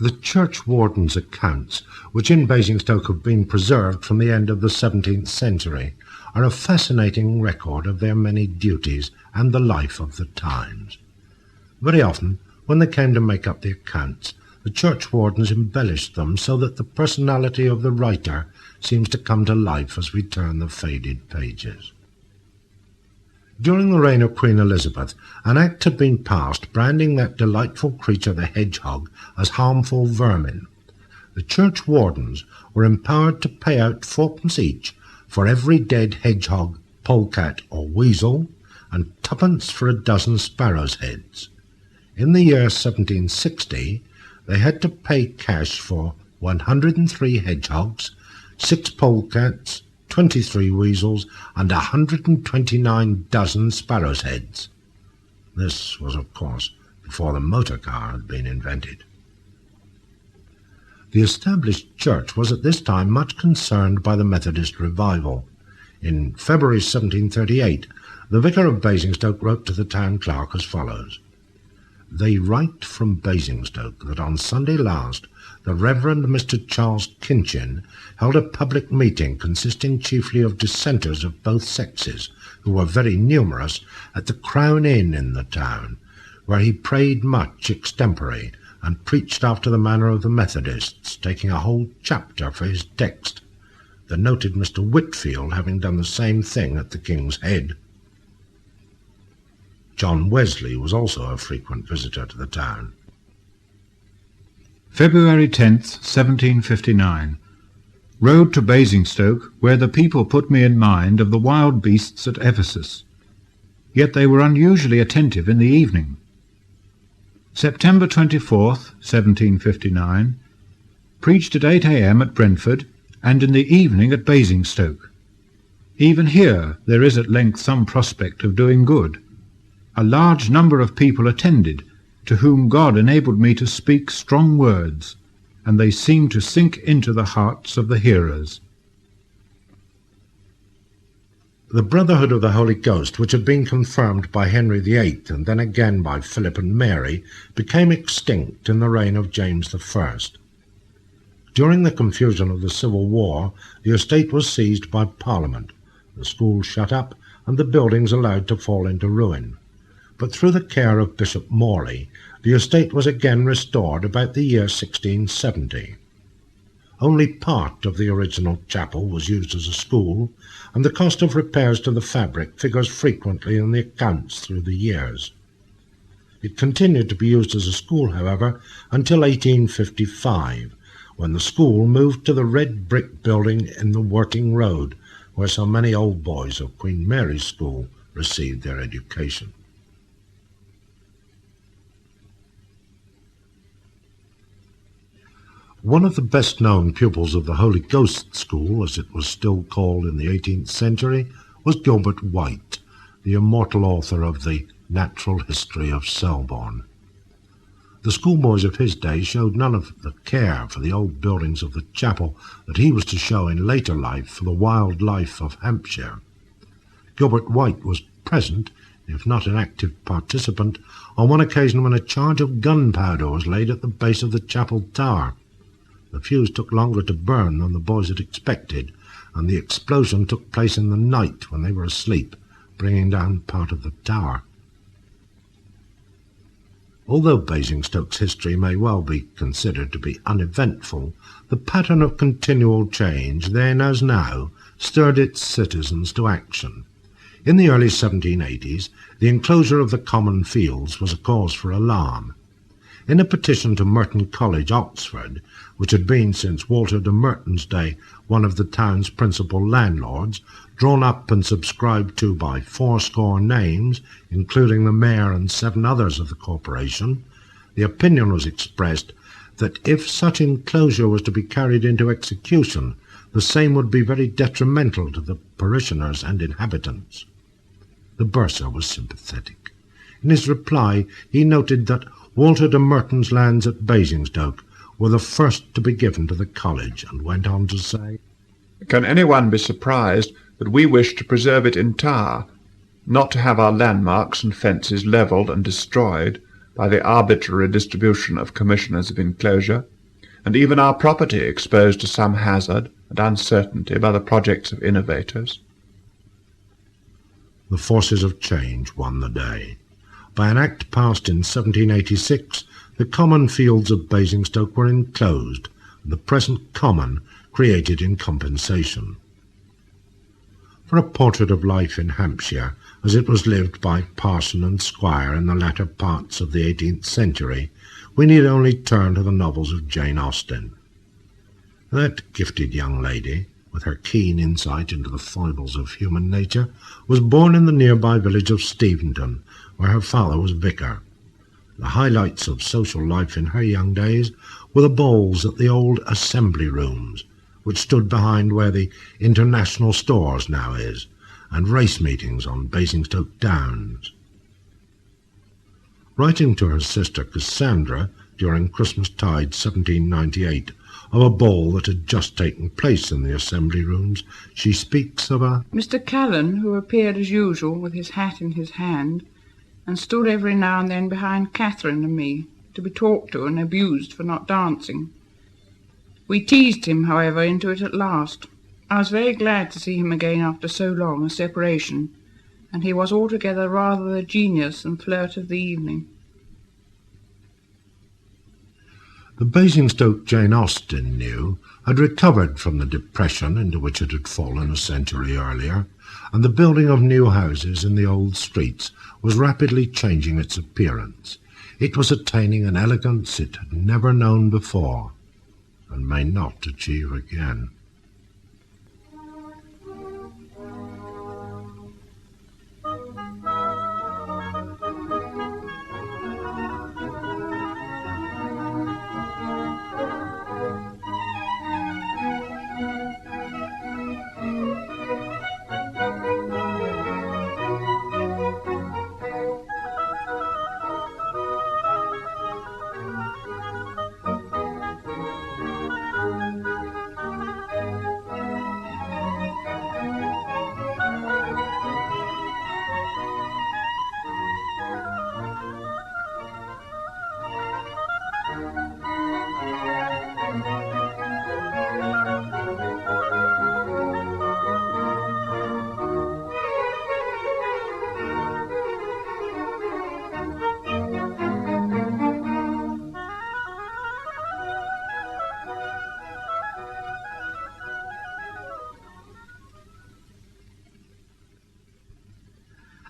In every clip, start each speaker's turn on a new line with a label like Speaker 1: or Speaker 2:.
Speaker 1: The churchwarden's accounts, which in Basinstoke have been preserved from the end of the 17th century, are a fascinating record of their many duties and the life of the times. Very often, when they came to make up the accounts, the churchwardens embellished them so that the personality of the writer seems to come to life as we turn the faded pages. During the reign of Queen Elizabeth, an act had been passed branding that delightful creature the hedgehog as harmful vermin. The churchwardens were empowered to pay out 4pence each for every dead hedgehog, polecat or weasel, and 2pence for a dozen sparrows' heads. In the year 1760, they had to pay cash for 103 hedgehogs, 6 polecats, 23 weasels, and 129 dozen sparrows' heads. This was, of course, before the motor car had been invented. The established church was at this time much concerned by the Methodist revival. In February 1738, the vicar of Basinstoke wrote to the town clerk as follows: "They write from Basinstoke that on Sunday last the Reverend Mr. Charles Kinchin held a public meeting consisting chiefly of dissenters of both sexes, who were very numerous, at the Crown Inn in the town, where he prayed much extempore, and preached after the manner of the Methodists, taking a whole chapter for his text, the noted Mr. Whitfield having done the same thing at the King's Head." John Wesley was also a frequent visitor to the town.
Speaker 2: February 10th, 1759. Rode to Basinstoke, where the people put me in mind of the wild beasts at Ephesus. Yet they were unusually attentive in the evening. September 24th, 1759. Preached at 8 a.m. at Brentford, and in the evening at Basinstoke. Even here there is at length some prospect of doing good. A large number of people attended, to whom God enabled me to speak strong words, and they seemed to sink into the hearts of the hearers.
Speaker 1: The Brotherhood of the Holy Ghost, which had been confirmed by Henry VIII and then again by Philip and Mary, became extinct in the reign of James I. During the confusion of the Civil War, the estate was seized by Parliament, the schools shut up, and the buildings allowed to fall into ruin. But through the care of Bishop Morley, the estate was again restored about the year 1670. Only part of the original chapel was used as a school, and the cost of repairs to the fabric figures frequently in the accounts through the years. It continued to be used as a school, however, until 1855, when the school moved to the red brick building in the Working Road, where so many old boys of Queen Mary's School received their education. One of the best-known pupils of the Holy Ghost School, as it was still called in the 18th century, was Gilbert White, the immortal author of the Natural History of Selborne. The schoolboys of his day showed none of the care for the old buildings of the chapel that he was to show in later life for the wild life of Hampshire. Gilbert White was present, if not an active participant, on one occasion when a charge of gunpowder was laid at the base of the chapel tower. The fuse took longer to burn than the boys had expected, and the explosion took place in the night when they were asleep, bringing down part of the tower. Although Basingstoke's history may well be considered to be uneventful, the pattern of continual change, then as now, stirred its citizens to action. In the early 1780s, the enclosure of the common fields was a cause for alarm. In a petition to Merton College, Oxford, which had been since Walter de Merton's day one of the town's principal landlords, drawn up and subscribed to by 80 names, including the mayor and 7 others of the corporation, the opinion was expressed that if such enclosure was to be carried into execution, the same would be very detrimental to the parishioners and inhabitants. The bursar was sympathetic. In his reply, he noted that Walter de Merton's lands at Basinstoke were the first to be given to the college, and went on to say,
Speaker 3: "Can anyone be surprised that we wish to preserve it entire, not to have our landmarks and fences levelled and destroyed, by the arbitrary distribution of commissioners of enclosure, and even our property exposed to some hazard and uncertainty by the projects of innovators.
Speaker 1: The forces of change won the day. By an act passed in 1786, the common fields of Basinstoke were enclosed, and the present common created in compensation. For a portrait of life in Hampshire, as it was lived by parson and squire in the latter parts of the 18th century, we need only turn to the novels of Jane Austen. That gifted young lady, with her keen insight into the foibles of human nature, was born in the nearby village of Steventon, where her father was vicar. The highlights of social life in her young days were the balls at the old assembly rooms, which stood behind where the International Stores now is, and race meetings on Basinstoke Downs. Writing to her sister Cassandra during Christmas-tide 1798 of a ball that had just taken place in the assembly rooms, she speaks of a
Speaker 4: Mr. Callan, who appeared as usual with his hat in his hand, and stood every now and then behind Catherine and me, to be talked to and abused for not dancing. We teased him, however, into it at last. I was very glad to see him again after so long a separation, and he was altogether rather the genius and flirt of the evening.
Speaker 1: The Basinstoke Jane Austen knew had recovered from the depression into which it had fallen a century earlier, and the building of new houses in the old streets was rapidly changing its appearance. It was attaining an elegance it had never known before, and may not achieve again.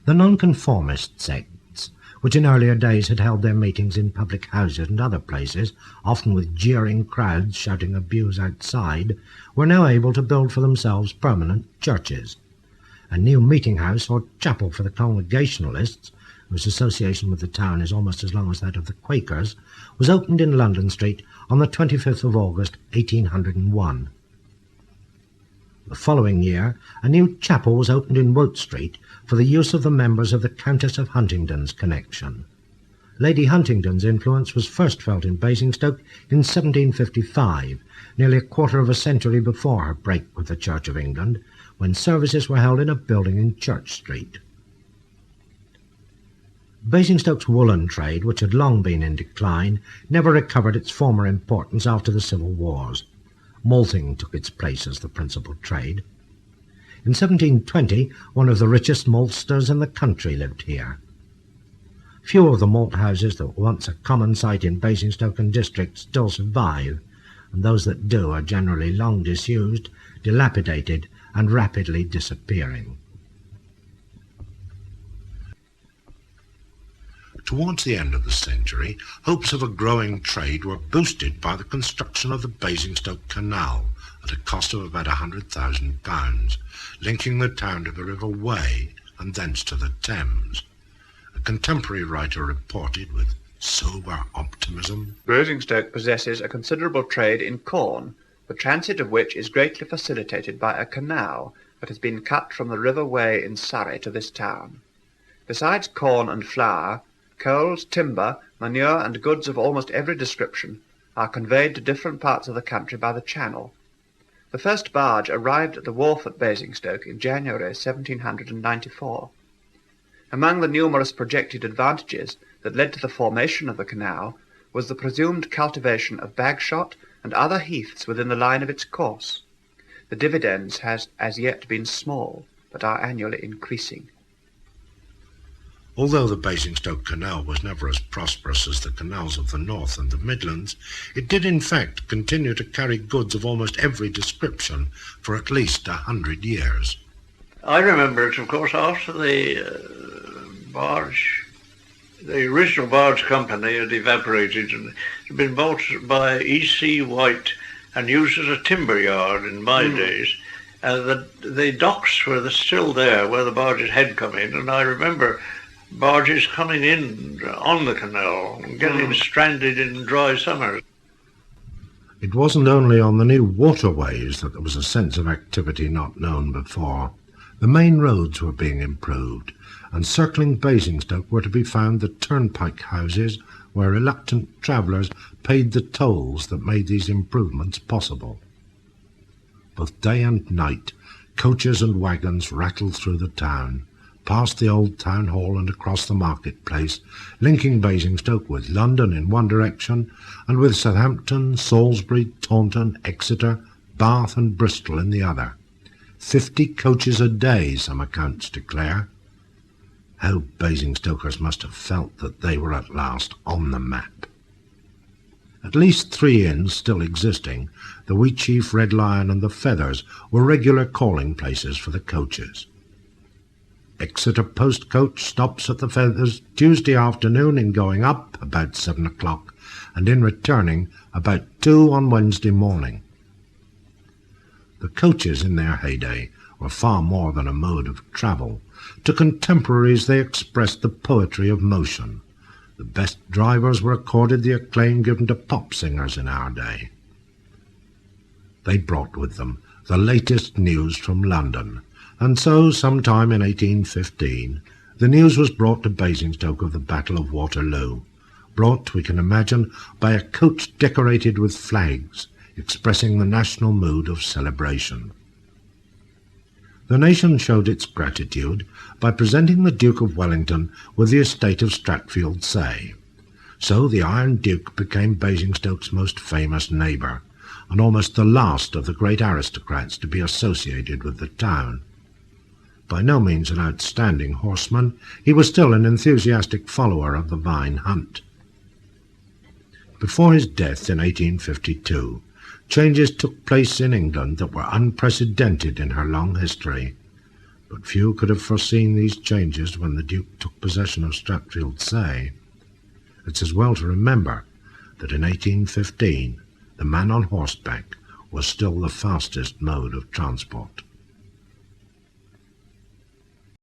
Speaker 1: The nonconformist sects, which in earlier days had held their meetings in public houses and other places, often with jeering crowds shouting abuse outside, were now able to build for themselves permanent churches. A new meeting house or chapel for the Congregationalists, whose association with the town is almost as long as that of the Quakers, was opened in London Street on the 25th of August, 1801. The following year, a new chapel was opened in Wote Street for the use of the members of the Countess of Huntingdon's connection. Lady Huntingdon's influence was first felt in Basinstoke in 1755, nearly a quarter of a century before her break with the Church of England, when services were held in a building in Church Street. Basingstoke's woolen trade, which had long been in decline, never recovered its former importance after the Civil Wars. Malting took its place as the principal trade. In 1720, one of the richest maltsters in the country lived here. Few of the malt houses that were once a common sight in Basingstoke and district still survive, and those that do are generally long disused, dilapidated, and rapidly disappearing. Towards the end of the century, hopes of a growing trade were boosted by the construction of the Basinstoke Canal at a cost of about £100,000, linking the town to the River Wey and thence to the Thames. A contemporary writer reported with sober optimism,
Speaker 5: Basingstoke possesses a considerable trade in corn, the transit of which is greatly facilitated by a canal that has been cut from the River Wey in Surrey to this town. Besides corn and flour, coals, timber, manure, and goods of almost every description are conveyed to different parts of the country by the Channel. The first barge arrived at the wharf at Basingstoke in January 1794. Among the numerous projected advantages that led to the formation of the canal was the presumed cultivation of bagshot and other heaths within the line of its course. The dividends has as yet been small, but are annually increasing.
Speaker 1: Although the Basinstoke Canal was never as prosperous as the canals of the North and the Midlands, it did in fact continue to carry goods of almost every description for at least 100 years.
Speaker 6: I remember it, of course, after the original barge company had evaporated and had been bought by E.C. White and used as a timber yard in my days. The docks were still there where the barges had come in, and I remember barges coming in on the canal and getting stranded in dry summers.
Speaker 1: It wasn't only on the new waterways that there was a sense of activity not known before. The main roads were being improved, and circling Basinstoke were to be found the turnpike houses where reluctant travellers paid the tolls that made these improvements possible. Both day and night, coaches and wagons rattled through the town, past the old town hall and across the marketplace, linking Basinstoke with London in one direction and with Southampton, Salisbury, Taunton, Exeter, Bath and Bristol in the other. 50 coaches a day, some accounts declare. How Basingstokers must have felt that they were at last on the map. At least 3 inns still existing, the Wheatsheaf, Red Lion and the Feathers, were regular calling places for the coaches. Exeter Post Coach stops at the Feathers Tuesday afternoon in going up about 7 o'clock and in returning about 2 on Wednesday morning. The coaches in their heyday were far more than a mode of travel. To contemporaries they expressed the poetry of motion. The best drivers were accorded the acclaim given to pop singers in our day. They brought with them the latest news from London, and so, sometime in 1815, the news was brought to Basingstoke of the Battle of Waterloo, brought, we can imagine, by a coach decorated with flags, expressing the national mood of celebration. The nation showed its gratitude by presenting the Duke of Wellington with the estate of Stratfield Say. So the Iron Duke became Basingstoke's most famous neighbour, and almost the last of the great aristocrats to be associated with the town. By no means an outstanding horseman, he was still an enthusiastic follower of the vine hunt. Before his death in 1852, changes took place in England that were unprecedented in her long history, but few could have foreseen these changes when the Duke took possession of Stratfield Say. It's as well to remember that in 1815 the man on horseback was still the fastest mode of transport.